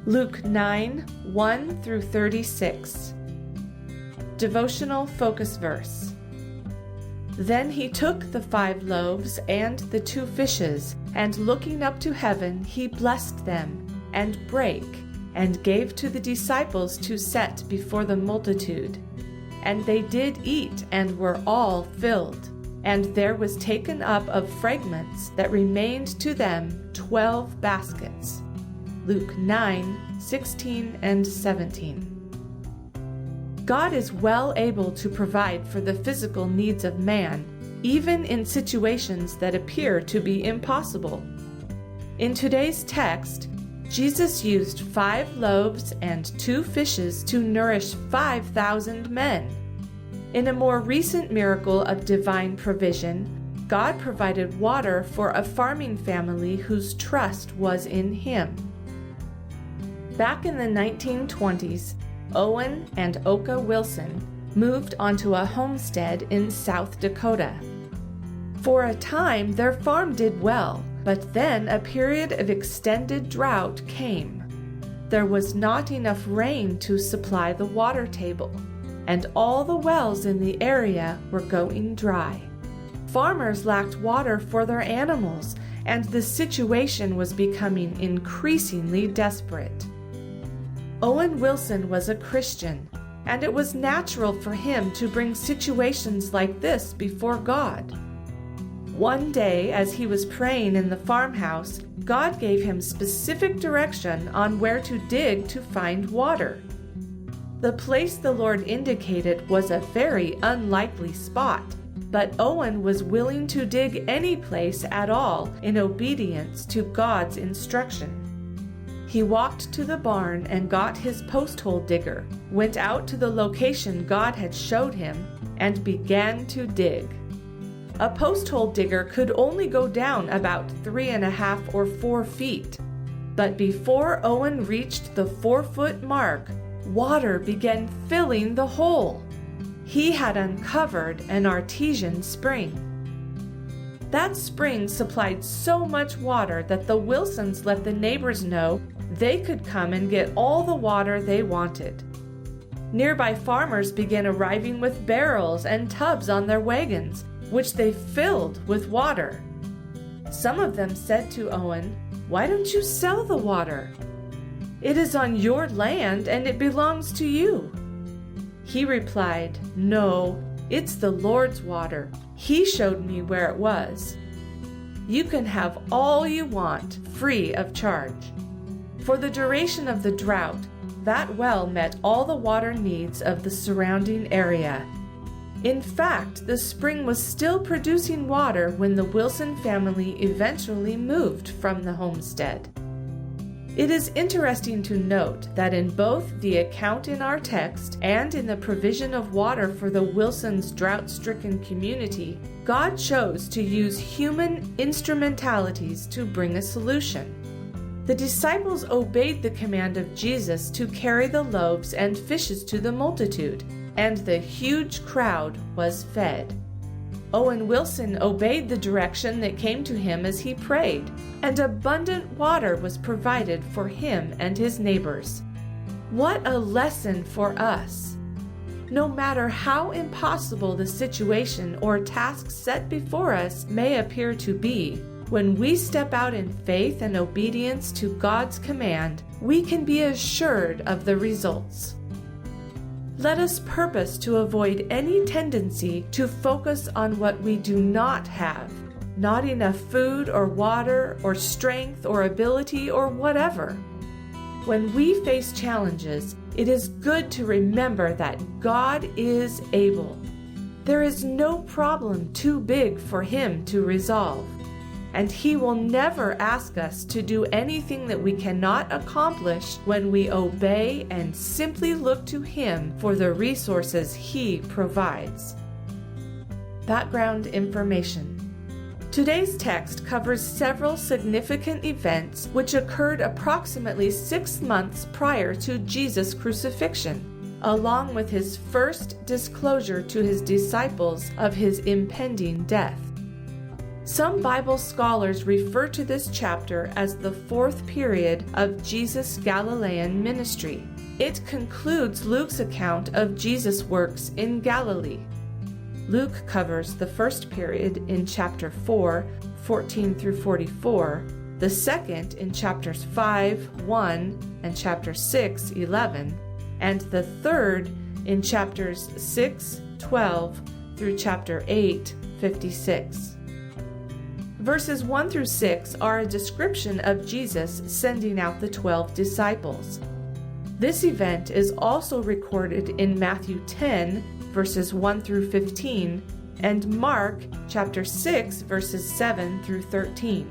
Luke 9:1-36. Devotional focus verse. Then he took the 5 loaves and the 2 fishes, and looking up to heaven, he blessed them, and brake, and gave to the disciples to set before the multitude. And they did eat, and were all filled. And there was taken up of fragments that remained to them 12 baskets. Luke 9:16 and 17. God is well able to provide for the physical needs of man, even in situations that appear to be impossible. In today's text, Jesus used 5 loaves and 2 fishes to nourish 5,000 men. In a more recent miracle of divine provision, God provided water for a farming family whose trust was in Him. Back in the 1920s, Owen and Oca Wilson moved onto a homestead in South Dakota. For a time, their farm did well, but then a period of extended drought came. There was not enough rain to supply the water table, and all the wells in the area were going dry. Farmers lacked water for their animals, and the situation was becoming increasingly desperate. Owen Wilson was a Christian, and it was natural for him to bring situations like this before God. One day, as he was praying in the farmhouse, God gave him specific direction on where to dig to find water. The place the Lord indicated was a very unlikely spot, but Owen was willing to dig any place at all in obedience to God's instruction. He walked to the barn and got his post hole digger, went out to the location God had showed him, and began to dig. A post hole digger could only go down about 3.5 or 4 feet, but before Owen reached the 4-foot mark, water began filling the hole. He had uncovered an artesian spring. That spring supplied so much water that the Wilsons let the neighbors know they could come and get all the water they wanted. Nearby farmers began arriving with barrels and tubs on their wagons, which they filled with water. Some of them said to Owen, "Why don't you sell the water? It is on your land and it belongs to you." He replied, "No, it's the Lord's water. He showed me where it was. You can have all you want, free of charge." For the duration of the drought, that well met all the water needs of the surrounding area. In fact, the spring was still producing water when the Wilson family eventually moved from the homestead. It is interesting to note that in both the account in our text and in the provision of water for the Wilsons' drought-stricken community, God chose to use human instrumentalities to bring a solution. The disciples obeyed the command of Jesus to carry the loaves and fishes to the multitude, and the huge crowd was fed. Owen Wilson obeyed the direction that came to him as he prayed, and abundant water was provided for him and his neighbors. What a lesson for us! No matter how impossible the situation or task set before us may appear to be, when we step out in faith and obedience to God's command, we can be assured of the results. Let us purpose to avoid any tendency to focus on what we do not have, not enough food or water or strength or ability or whatever. When we face challenges, it is good to remember that God is able. There is no problem too big for Him to resolve, and He will never ask us to do anything that we cannot accomplish when we obey and simply look to Him for the resources He provides. Background information. Today's text covers several significant events which occurred approximately 6 months prior to Jesus' crucifixion, along with His first disclosure to His disciples of His impending death. Some Bible scholars refer to this chapter as the fourth period of Jesus' Galilean ministry. It concludes Luke's account of Jesus' works in Galilee. Luke covers the first period in chapter 4, 14 through 44, the second in chapters 5, 1, and chapter 6, 11, and the third in chapters 6, 12 through chapter 8, 56. Verses 1 through 6 are a description of Jesus sending out the 12 disciples. This event is also recorded in Matthew 10, verses 1 through 15, and Mark chapter 6, verses 7 through 13.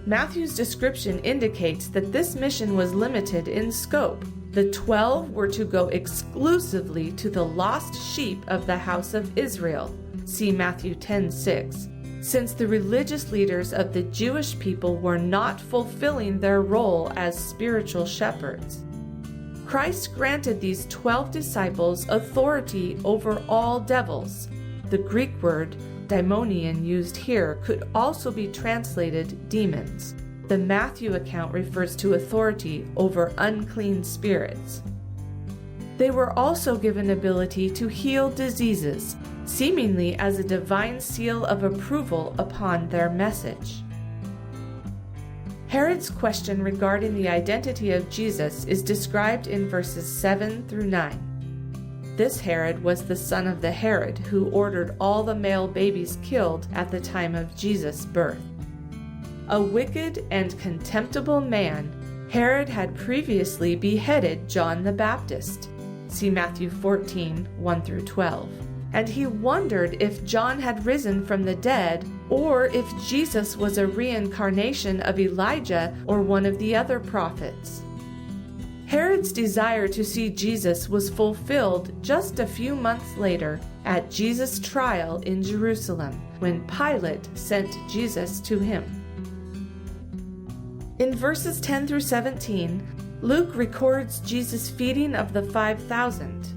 Matthew's description indicates that this mission was limited in scope. The 12 were to go exclusively to the lost sheep of the house of Israel. See Matthew 10:6. Since the religious leaders of the Jewish people were not fulfilling their role as spiritual shepherds. Christ granted these 12 disciples authority over all devils. The Greek word daimonion used here could also be translated demons. The Matthew account refers to authority over unclean spirits. They were also given ability to heal diseases, seemingly as a divine seal of approval upon their message. Herod's question regarding the identity of Jesus is described in verses 7 through 9. This Herod was the son of the Herod who ordered all the male babies killed at the time of Jesus' birth. A wicked and contemptible man, Herod had previously beheaded John the Baptist. See Matthew 14, 1 through 12. And he wondered if John had risen from the dead, or if Jesus was a reincarnation of Elijah or one of the other prophets. Herod's desire to see Jesus was fulfilled just a few months later at Jesus' trial in Jerusalem, when Pilate sent Jesus to him. In verses 10 through 17, Luke records Jesus' feeding of the 5,000.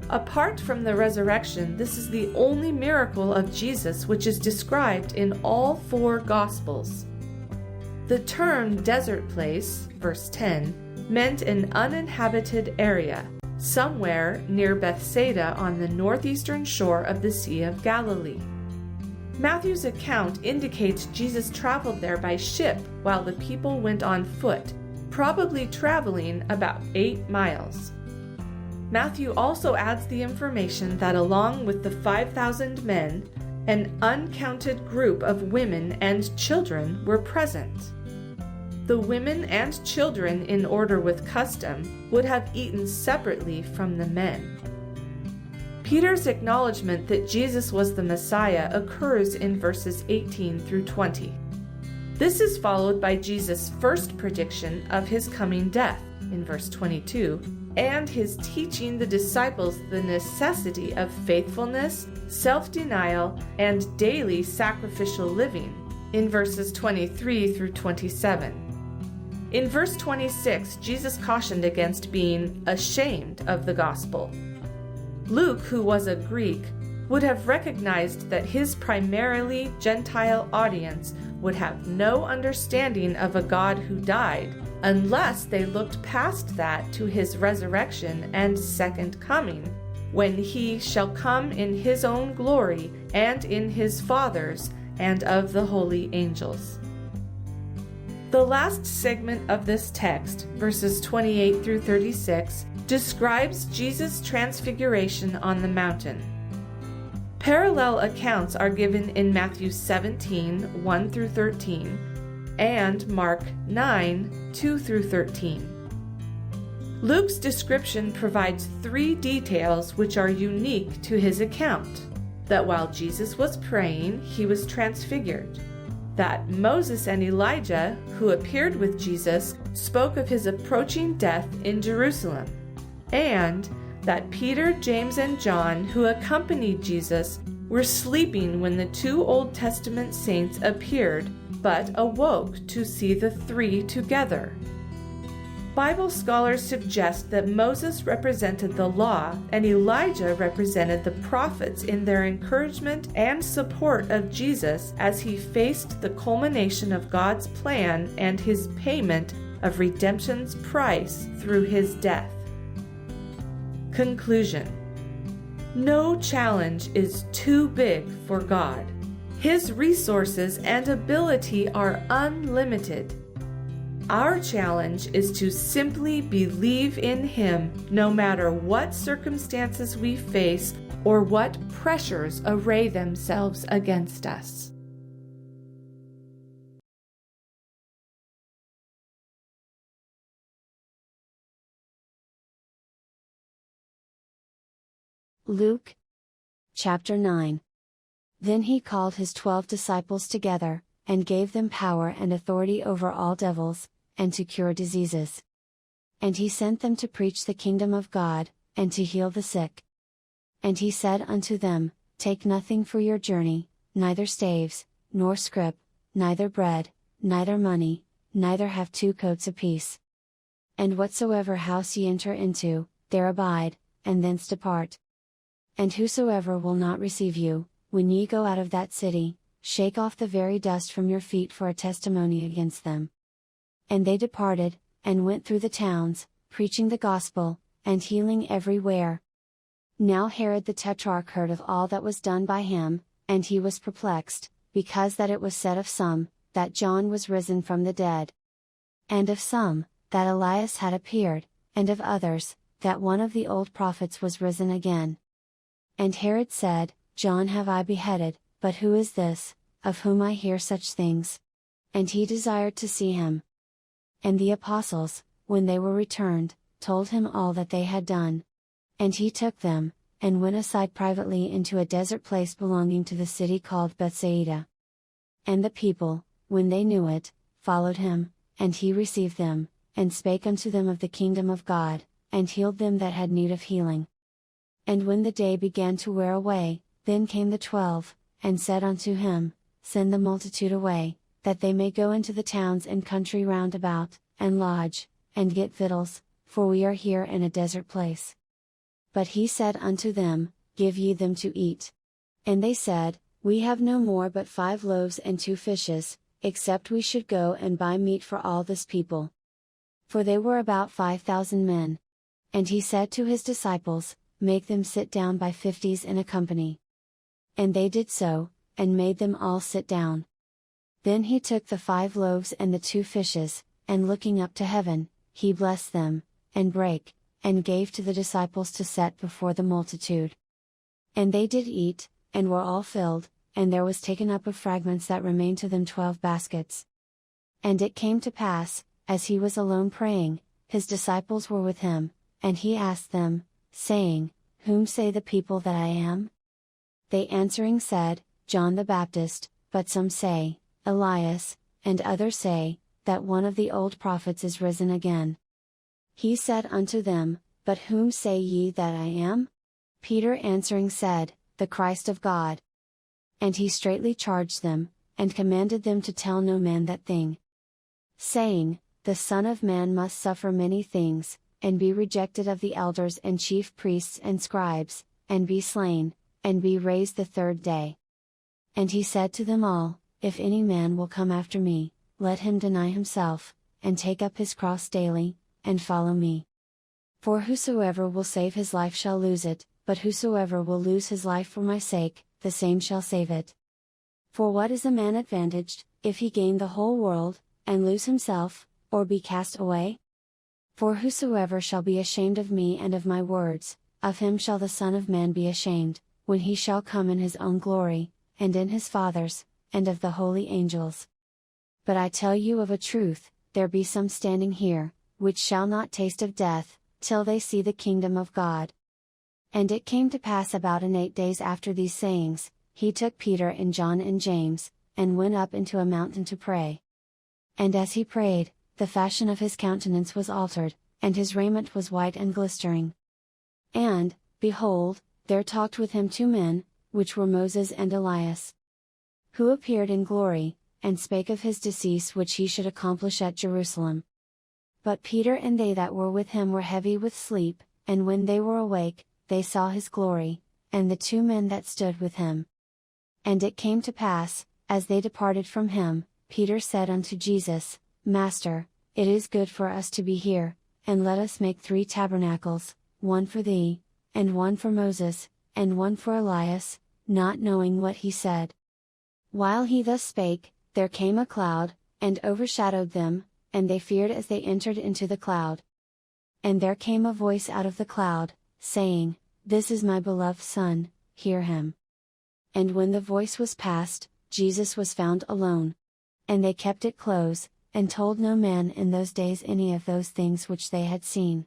Apart from the resurrection, this is the only miracle of Jesus which is described in all four Gospels. The term desert place, verse 10, meant an uninhabited area, somewhere near Bethsaida on the northeastern shore of the Sea of Galilee. Matthew's account indicates Jesus traveled there by ship while the people went on foot, probably traveling about 8 miles. Matthew also adds the information that along with the 5,000 men, an uncounted group of women and children were present. The women and children, in order with custom, would have eaten separately from the men. Peter's acknowledgement that Jesus was the Messiah occurs in verses 18 through 20. This is followed by Jesus' first prediction of his coming death in verse 22, and his teaching the disciples the necessity of faithfulness, self-denial, and daily sacrificial living in verses 23 through 27. In verse 26, Jesus cautioned against being ashamed of the gospel. Luke, who was a Greek, would have recognized that his primarily Gentile audience would have no understanding of a God who died unless they looked past that to his resurrection and second coming, when he shall come in his own glory and in his Father's and of the holy angels. The last segment of this text, verses 28 through 36, describes Jesus' transfiguration on the mountain. Parallel accounts are given in Matthew 17, 1 through 13, and Mark 9, 2 through 13. Luke's description provides 3 details which are unique to his account: that while Jesus was praying, he was transfigured; that Moses and Elijah, who appeared with Jesus, spoke of his approaching death in Jerusalem; and that Peter, James, and John, who accompanied Jesus, were sleeping when the 2 Old Testament saints appeared, but awoke to see the 3 together. Bible scholars suggest that Moses represented the law and Elijah represented the prophets in their encouragement and support of Jesus as he faced the culmination of God's plan and his payment of redemption's price through his death. Conclusion: no challenge is too big for God. His resources and ability are unlimited. Our challenge is to simply believe in Him no matter what circumstances we face or what pressures array themselves against us. Luke chapter 9. Then he called his 12 disciples together, and gave them power and authority over all devils, and to cure diseases. And he sent them to preach the kingdom of God, and to heal the sick. And he said unto them, Take nothing for your journey, neither staves, nor scrip, neither bread, neither money, neither have 2 coats apiece. And whatsoever house ye enter into, there abide, and thence depart. And whosoever will not receive you, when ye go out of that city, shake off the very dust from your feet for a testimony against them. And they departed, and went through the towns, preaching the gospel, and healing everywhere. Now Herod the Tetrarch heard of all that was done by him, and he was perplexed, because that it was said of some, that John was risen from the dead. And of some, that Elias had appeared, and of others, that one of the old prophets was risen again. And Herod said, John have I beheaded, but who is this, of whom I hear such things? And he desired to see him. And the apostles, when they were returned, told him all that they had done. And he took them, and went aside privately into a desert place belonging to the city called Bethsaida. And the people, when they knew it, followed him, and he received them, and spake unto them of the kingdom of God, and healed them that had need of healing. And when the day began to wear away, then came the 12, and said unto him, Send the multitude away, that they may go into the towns and country round about, and lodge, and get victuals, for we are here in a desert place. But he said unto them, Give ye them to eat. And they said, We have no more but 5 loaves and 2 fishes, except we should go and buy meat for all this people. For they were about 5,000 men. And he said to his disciples, Make them sit down by 50s in a company. And they did so, and made them all sit down. Then he took the 5 loaves and the 2 fishes, and looking up to heaven, he blessed them, and brake, and gave to the disciples to set before the multitude. And they did eat, and were all filled, and there was taken up of fragments that remained to them 12 baskets. And it came to pass, as he was alone praying, his disciples were with him, and he asked them, saying, Whom say the people that I am? They answering said, John the Baptist, but some say, Elias, and others say, that one of the old prophets is risen again. He said unto them, But whom say ye that I am? Peter answering said, The Christ of God. And he straitly charged them, and commanded them to tell no man that thing, saying, The Son of Man must suffer many things, and be rejected of the elders and chief priests and scribes, and be slain, and be raised the 3rd day. And he said to them all, If any man will come after me, let him deny himself, and take up his cross daily, and follow me. For whosoever will save his life shall lose it, but whosoever will lose his life for my sake, the same shall save it. For what is a man advantaged, if he gain the whole world, and lose himself, or be cast away? For whosoever shall be ashamed of me and of my words, of him shall the Son of Man be ashamed, when he shall come in his own glory, and in his Father's, and of the holy angels. But I tell you of a truth, there be some standing here, which shall not taste of death, till they see the kingdom of God. And it came to pass about 8 days after these sayings, he took Peter and John and James, and went up into a mountain to pray. And as he prayed, the fashion of his countenance was altered, and his raiment was white and glistering. And, behold, there talked with him 2 men, which were Moses and Elias, who appeared in glory, and spake of his decease which he should accomplish at Jerusalem. But Peter and they that were with him were heavy with sleep, and when they were awake, they saw his glory, and the two men that stood with him. And it came to pass, as they departed from him, Peter said unto Jesus, Master, it is good for us to be here, and let us make 3 tabernacles, one for thee, and one for Moses, and one for Elias, not knowing what he said. While he thus spake, there came a cloud, and overshadowed them, and they feared as they entered into the cloud. And there came a voice out of the cloud, saying, This is my beloved Son, hear him. And when the voice was past, Jesus was found alone. And they kept it close, and told no man in those days any of those things which they had seen.